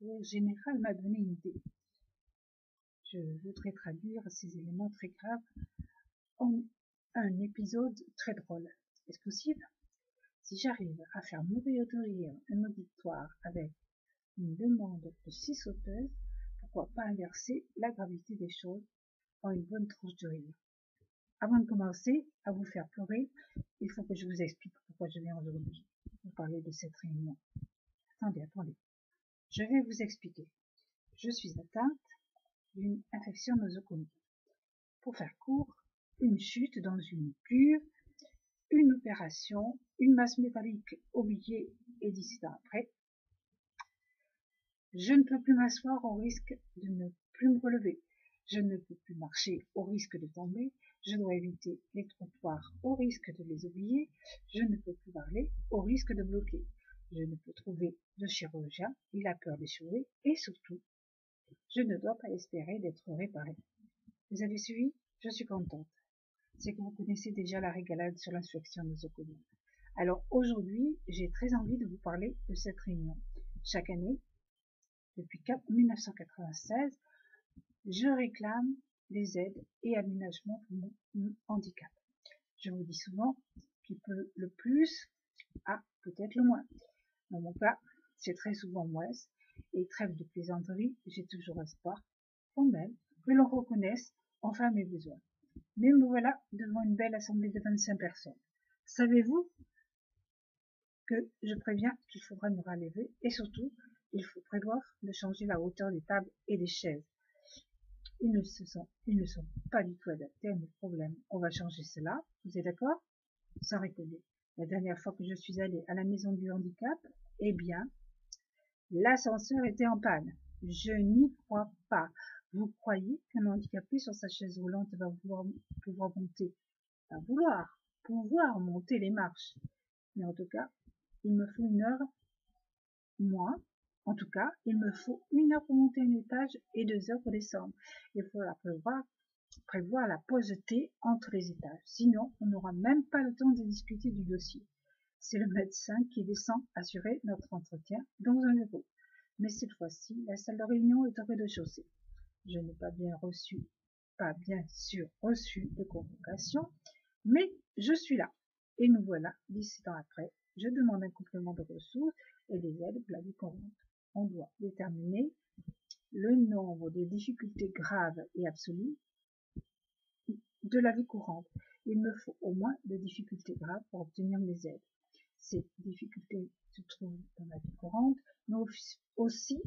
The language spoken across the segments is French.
sourire général m'a donné une idée. Je voudrais traduire ces éléments très graves en un épisode très drôle. Est-ce possible? Si j'arrive à faire mourir de rire un auditoire avec une demande de 6 sauteuses, pourquoi pas inverser la gravité des choses en une bonne tranche de rire? Avant de commencer à vous faire pleurer, il faut que je vous explique pourquoi je viens aujourd'hui vous parler de cette réunion. Attendez. Je vais vous expliquer. Je suis atteinte d'une infection nosocomiale. Pour faire court, une chute dans une cuve, une opération, une masse métallique oubliée et 17 ans après. Je ne peux plus m'asseoir au risque de ne plus me relever. Je ne peux plus marcher au risque de tomber. Je dois éviter les trottoirs au risque de les oublier. Je ne peux plus parler au risque de bloquer. Je ne peux trouver de chirurgien, il a peur d'échouer et surtout, je ne dois pas espérer d'être réparé. Vous avez suivi? Je suis contente. C'est que vous connaissez déjà la régalade sur l'infection nosocomiale. Alors aujourd'hui, j'ai très envie de vous parler de cette réunion. Chaque année, depuis 1996, je réclame des aides et aménagements pour mon handicap. Je vous dis souvent qui peut le plus a peut-être le moins. Dans mon cas, c'est très souvent moins, et trêve de plaisanterie, j'ai toujours espoir, quand même, que l'on reconnaisse enfin mes besoins. Mais me voilà devant une belle assemblée de 25 personnes. Savez-vous que je préviens qu'il faudra nous relever et surtout, il faut prévoir de changer la hauteur des tables et des chaises. Ils ne sont pas du tout adaptés à mes problèmes. On va changer cela, vous êtes d'accord? Sans rigoler. La dernière fois que je suis allée à la maison du handicap, eh bien, l'ascenseur était en panne. Je n'y crois pas. Vous croyez qu'un handicapé sur sa chaise roulante va pouvoir monter? Va pouvoir monter les marches. Mais en tout cas, il me faut 1 heure, moi, en tout cas, il me faut 1 heure pour monter un étage et 2 heures pour descendre. Il faudra prévoir la pause de thé entre les étages. Sinon, on n'aura même pas le temps de discuter du dossier. C'est le médecin qui descend assurer notre entretien dans un bureau. Mais cette fois-ci, la salle de réunion est au rez-de-chaussée. Je n'ai pas bien sûr reçu de convocation, mais je suis là. Et nous voilà, 17 ans après, je demande un complément de ressources et des aides pour la vie courante. On doit déterminer le nombre de difficultés graves et absolues de la vie courante. Il me faut au moins de difficultés graves pour obtenir mes aides. Ces difficultés se trouvent dans la vie courante, mais aussi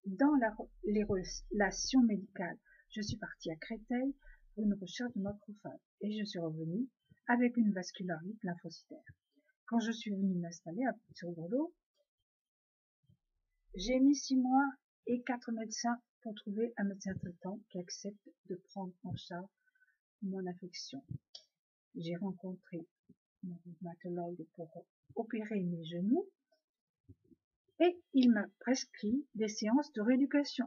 dans les relations médicales. Je suis partie à Créteil pour une recherche de macrophages et je suis revenue avec une vascularite lymphocytaire. Quand je suis venue m'installer sur Bordeaux, j'ai mis 6 mois et 4 médecins pour trouver un médecin traitant qui accepte de prendre en charge mon affection. J'ai rencontré mon rhumatologue pour opérer mes genoux et il m'a prescrit des séances de rééducation.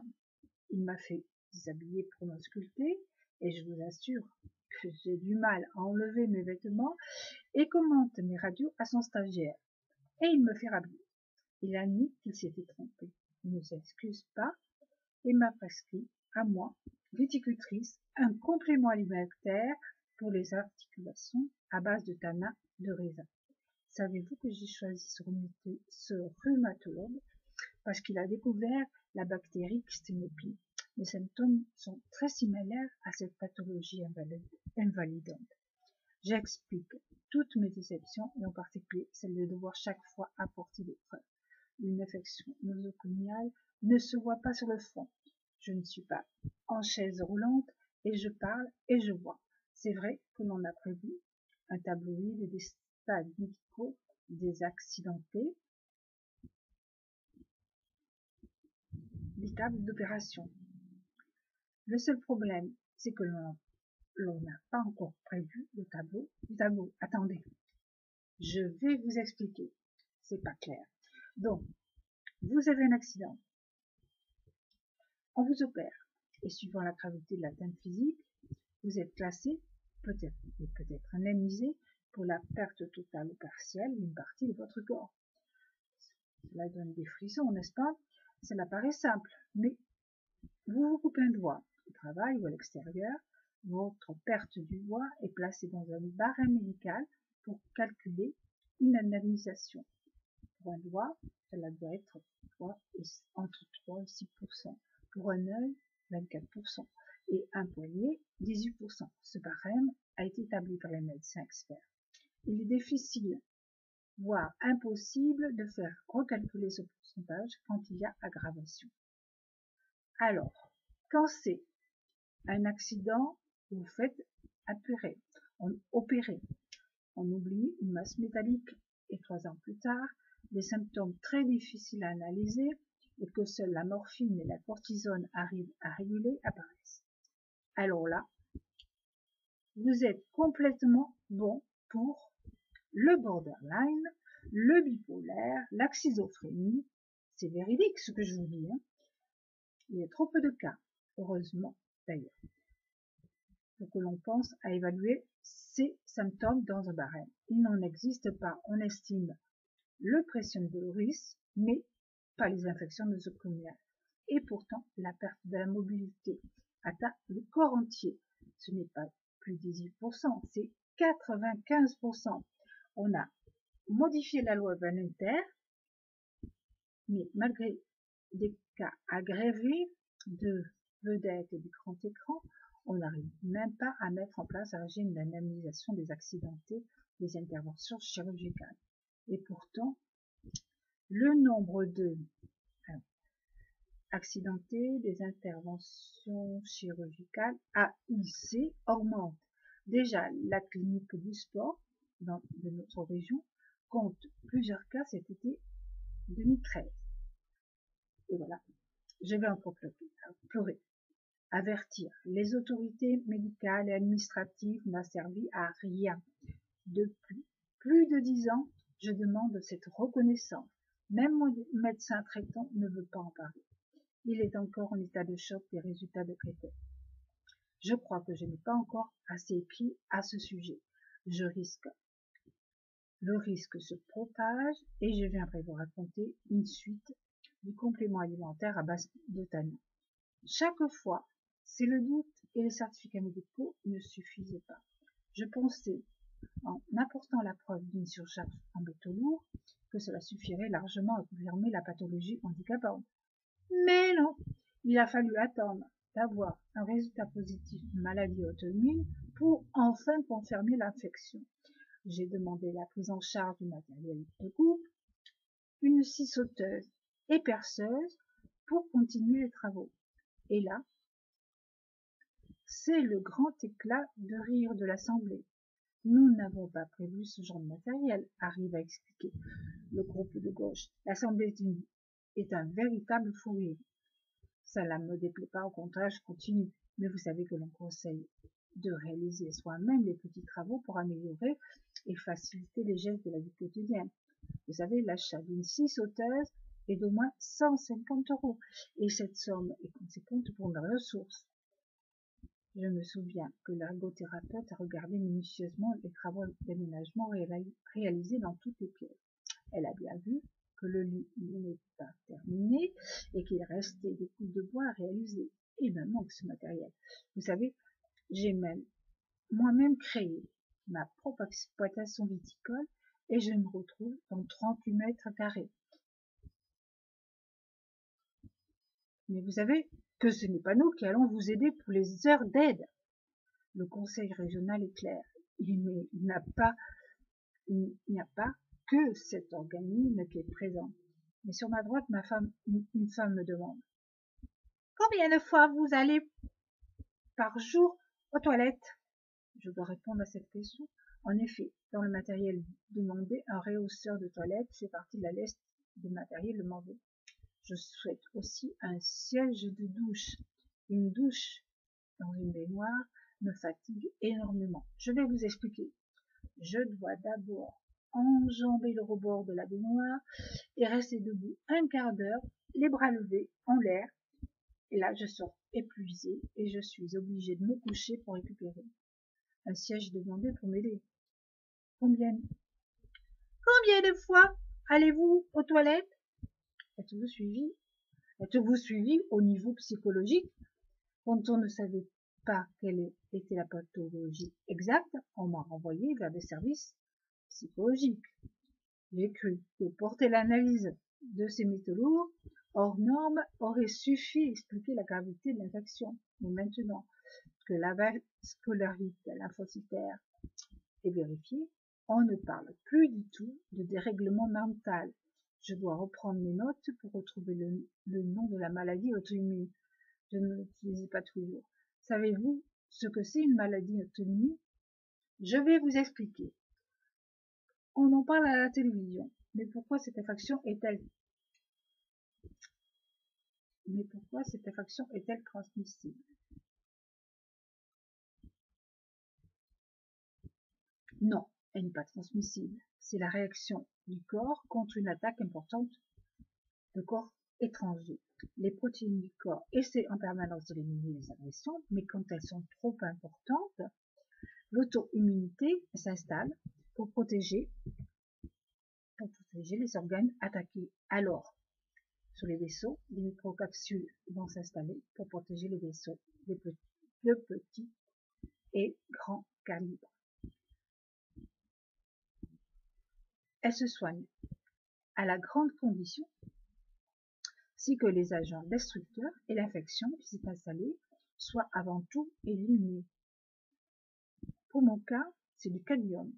Il m'a fait déshabiller pour m'ausculter et je vous assure que j'ai du mal à enlever mes vêtements et commente mes radios à son stagiaire. Et il me fait rhabiller. Il admet qu'il s'était trompé. Il ne s'excuse pas et m'a prescrit, à moi, viticultrice, un complément alimentaire pour les articulations à base de tannin de raisin. Savez-vous que j'ai choisi ce rhumatologue parce qu'il a découvert la bactérie Xténopie. Les symptômes sont très similaires à cette pathologie invalidante. J'explique toutes mes déceptions et en particulier celle de devoir chaque fois apporter des preuves. Une infection nosocomiale ne se voit pas sur le front. Je ne suis pas en chaise roulante et je parle et je vois. C'est vrai que l'on a prévu un tabloïd des stades médicaux des accidentés, des tables d'opération. Le seul problème, c'est que l'on n'a pas encore prévu le tableau du tableau. Attendez, je vais vous expliquer. C'est pas clair. Donc, vous avez un accident. On vous opère. Et suivant la gravité de l'atteinte physique, vous êtes classé, peut-être indemnisé, pour la perte totale ou partielle d'une partie de votre corps. Cela donne des frissons, n'est-ce pas? Cela paraît simple, mais vous vous coupez un doigt au travail ou à l'extérieur, votre perte du doigt est placée dans un barème médical pour calculer une indemnisation. Pour un doigt, cela doit être entre 3 et 6%. Pour un œil, 24%. Et un poignet, 18%. Ce barème a été établi par les médecins experts. Il est difficile, voire impossible, de faire recalculer ce pourcentage quand il y a aggravation. Alors, quand c'est un accident, vous faites opérer. On oublie une masse métallique et 3 ans plus tard, des symptômes très difficiles à analyser et que seule la morphine et la cortisone arrivent à réguler apparaissent. Alors là, vous êtes complètement bon pour le borderline, le bipolaire, la schizophrénie. C'est véridique ce que je vous dis. Il y a trop peu de cas, heureusement d'ailleurs, pour que l'on pense à évaluer ces symptômes dans un barème. Il n'en existe pas. On estime le pression de loris, mais pas les infections nosocomiales. Et pourtant, la perte de la mobilité atteint le corps entier. Ce n'est pas plus de 18%, c'est 95%. On a modifié la loi Badinter, mais malgré des cas aggravés de vedettes et du grand écran, on n'arrive même pas à mettre en place un régime d'indemnisation des accidentés des interventions chirurgicales. Et pourtant, le nombre de accidentés des interventions chirurgicales AIC augmente. Déjà, la clinique du sport de notre région compte plusieurs cas cet été 2013. Et voilà, je vais encore pleurer. Avertir les autorités médicales et administratives n'a servi à rien. Depuis plus de 10 ans, je demande cette reconnaissance. Même mon médecin traitant ne veut pas en parler. Il est encore en état de choc des résultats de Créteil. Je crois que je n'ai pas encore assez écrit à ce sujet. Le risque se propage et je viendrai vous raconter une suite du complément alimentaire à base de tannin. Chaque fois, c'est le doute et les certificats médicaux ne suffisaient pas. Je pensais, en apportant la preuve d'une surcharge en métaux lourds, que cela suffirait largement à confirmer la pathologie handicapante. Mais non, il a fallu attendre d'avoir un résultat positif de maladie auto-immune pour enfin confirmer l'infection. J'ai demandé la prise en charge du matériel de coupe, une scie sauteuse et perceuse pour continuer les travaux. Et là, c'est le grand éclat de rire de l'Assemblée. Nous n'avons pas prévu ce genre de matériel, arrive à expliquer le groupe de gauche. L'Assemblée est un véritable fou rire. Ça ne me déplaît pas, au contraire, je continue. Mais vous savez que l'on conseille de réaliser soi-même les petits travaux pour améliorer et faciliter les gestes de la vie quotidienne. Vous savez, l'achat d'une scie sauteuse est d'au moins 150 €. Et cette somme est conséquente pour nos ressources. Je me souviens que l'ergothérapeute a regardé minutieusement les travaux d'aménagement réalisés dans toutes les pièces. Elle a bien vu que le lit n'est pas terminé et qu'il restait des coups de bois à réaliser. Il me manque ce matériel. Vous savez, j'ai moi-même créé ma propre exploitation viticole et je me retrouve dans 38 mètres carrés. Mais vous savez que ce n'est pas nous qui allons vous aider pour les heures d'aide. Le conseil régional est clair. Il n'y a pas que cet organisme qui est présent. Mais sur ma droite, une femme me demande: combien de fois vous allez par jour aux toilettes? Je dois répondre à cette question. En effet, dans le matériel demandé, un rehausseur de toilette fait partie de la liste de matériel demandé. Je souhaite aussi un siège de douche. Une douche dans une baignoire me fatigue énormément. Je vais vous expliquer. Je dois d'abord enjamber le rebord de la baignoire et rester debout un quart d'heure, les bras levés en l'air. Et là, je sors épuisée et je suis obligée de me coucher pour récupérer. Un siège demandé pour m'aider. Combien de fois allez-vous aux toilettes? Êtes-vous suivi? Êtes-vous suivi au niveau psychologique? Quand on ne savait pas quelle était la pathologie exacte, on m'a renvoyé vers des services psychologiques. J'ai cru que porter l'analyse de ces métaux lourds hors normes aurait suffi à expliquer la gravité de l'infection. Mais maintenant que la vascularité lymphocytaire est vérifiée, on ne parle plus du tout de dérèglement mental. Je dois reprendre mes notes pour retrouver le nom de la maladie auto-immune. Je ne l'utilise pas toujours. Savez-vous ce que c'est une maladie auto-immune? Je vais vous expliquer. On en parle à la télévision. Mais pourquoi cette infection est-elle transmissible? Non, elle n'est pas transmissible. C'est la réaction du corps contre une attaque importante de corps étranger. Les protéines du corps essaient en permanence d'éliminer les agressions, mais quand elles sont trop importantes, l'auto-immunité s'installe pour protéger les organes attaqués. Alors, sur les vaisseaux, des microcapsules vont s'installer pour protéger les vaisseaux de petits et grands calibres. Elles se soignent à la grande condition si que les agents destructeurs et l'infection qui s'est installée soient avant tout éliminés. Pour mon cas, c'est du cadmium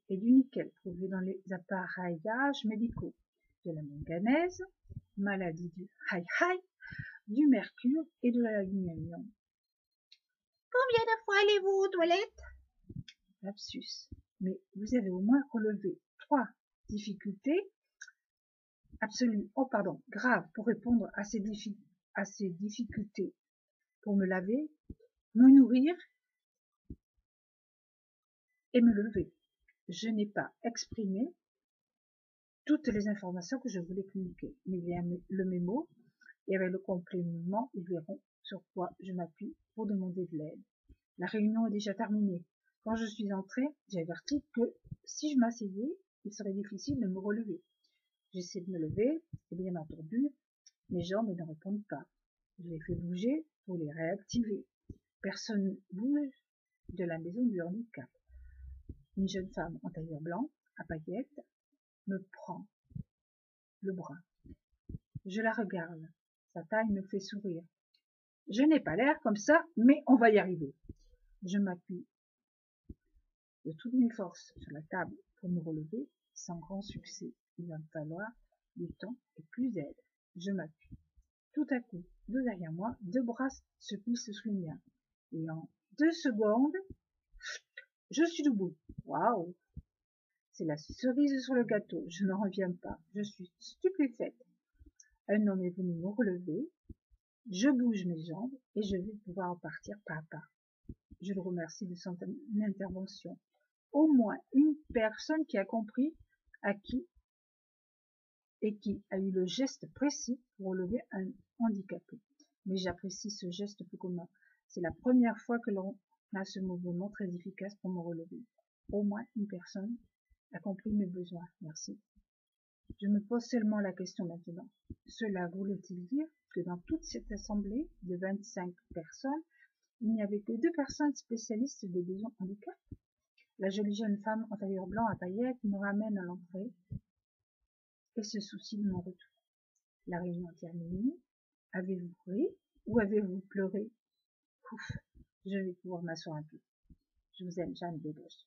et du nickel trouvé dans les appareillages médicaux, de la manganèse, maladie du high, du mercure et de l'aluminium. Combien de fois allez-vous aux toilettes? Lapsus. Mais vous avez au moins relevé 3 difficultés absolues, graves pour répondre à ces difficultés. Pour me laver, me nourrir et me lever. Je n'ai pas exprimé toutes les informations que je voulais communiquer. Mais il y a le mémo et avec le complément, ils verront sur quoi je m'appuie pour demander de l'aide. La réunion est déjà terminée. Quand je suis entrée, j'ai averti que si je m'asseyais, il serait difficile de me relever. J'essaie de me lever, et bien entendu, mes jambes ne répondent pas. Je les fais bouger pour les réactiver. Personne bouge de la maison du handicap. Une jeune femme en tailleur blanc, à paillettes, me prend le bras. Je la regarde. Sa taille me fait sourire. Je n'ai pas l'air comme ça, mais on va y arriver. Je m'appuie de toutes mes forces sur la table pour me relever, sans grand succès. Il va me falloir du temps et plus d'aide. Je m'appuie. Tout à coup, de derrière moi, 2 bras se glissent sous les miens. Et en 2 secondes, je suis debout. Waouh! C'est la cerise sur le gâteau. Je n'en reviens pas. Je suis stupéfaite. Un homme est venu me relever. Je bouge mes jambes et je vais pouvoir repartir pas à pas. Je le remercie de son intervention. Au moins une personne qui a compris qui a eu le geste précis pour relever un handicapé. Mais j'apprécie ce geste peu commun. C'est la première fois que l'on a ce mouvement très efficace pour me relever. Au moins une personne a compris mes besoins. Merci. Je me pose seulement la question maintenant. Cela voulait-il dire que dans toute cette assemblée de 25 personnes, il n'y avait que 2 personnes spécialistes des besoins handicap? La jolie jeune femme en tailleur blanc à paillettes me ramène à l'entrée et se soucie de mon retour. La réunion terminée. Avez-vous ri ou avez-vous pleuré? Ouf, je vais pouvoir m'asseoir un peu. Je vous aime, Jeanne Bédoche.